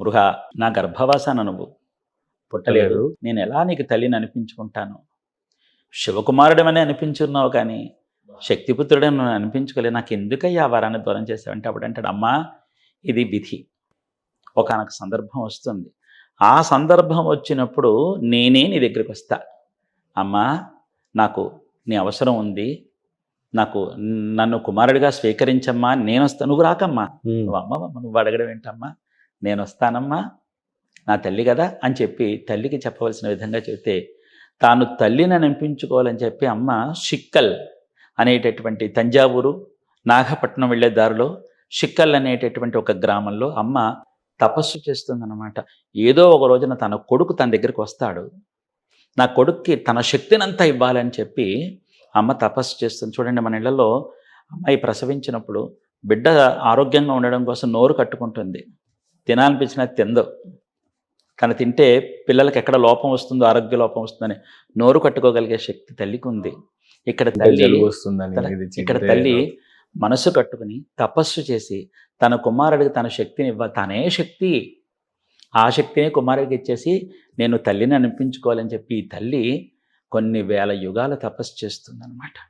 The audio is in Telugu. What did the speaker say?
మృగ, నా గర్భవాసాన నువ్వు పుట్టలేదు, పుట్టలేదు. నేను ఎలా నీకు తల్లిని అనిపించుకుంటాను? శివకుమారుడమని అనిపించున్నావు కానీ శక్తిపుత్రుడని నువ్వు అనిపించుకోలేదు, నాకు ఎందుకయ్యా ఆ వరాన్ని దూరం చేసావంటే అప్పుడు అంటాడు, అమ్మా ఇది విధి, ఒకానొక సందర్భం వస్తుంది, ఆ సందర్భం వచ్చినప్పుడు నేనే నీ దగ్గరికి వస్తా. అమ్మా నాకు నీ అవసరం ఉంది, నాకు నన్ను కుమారుడిగా స్వీకరించమ్మా, నేను వస్తా, నువ్వు రాకమ్మా, నువ్వు అమ్మమ్మ, నువ్వు అడగడం ఏంటమ్మా, నేను వస్తానమ్మా, నా తల్లి కదా అని చెప్పి తల్లికి చెప్పవలసిన విధంగా చెబితే తాను తల్లిని అనిపించుకోవాలని చెప్పి అమ్మ షిక్కల్ అనేటటువంటి తంజావూరు నాగపట్నం వెళ్ళే దారిలో షిక్కల్ అనేటటువంటి ఒక గ్రామంలో అమ్మ తపస్సు చేస్తుందన్నమాట. ఏదో ఒక రోజున తన కొడుకు తన దగ్గరికి వస్తాడు, నా కొడుక్కి తన శక్తినంతా ఇవ్వాలని చెప్పి అమ్మ తపస్సు చేస్తుంది. చూడండి, మన ఇళ్లలో అమ్మాయి ప్రసవించినప్పుడు బిడ్డ ఆరోగ్యంగా ఉండడం కోసం నోరు కట్టుకుంటుంది, తినాలనిపించినా తిందో, తను తింటే పిల్లలకి ఎక్కడ లోపం వస్తుందో, ఆరోగ్య లోపం వస్తుందని నోరు కట్టుకోగలిగే శక్తి తల్లికి ఉంది. ఇక్కడ తల్లి మనసు కట్టుకుని తపస్సు చేసి తన కుమారుడికి తన శక్తిని తనే శక్తి, ఆ శక్తిని కుమారుడికి ఇచ్చేసి నేను తల్లిని అనిపించుకోవాలని చెప్పి ఈ తల్లి కొన్ని వేల యుగాల తపస్సు చేస్తుందన్నమాట.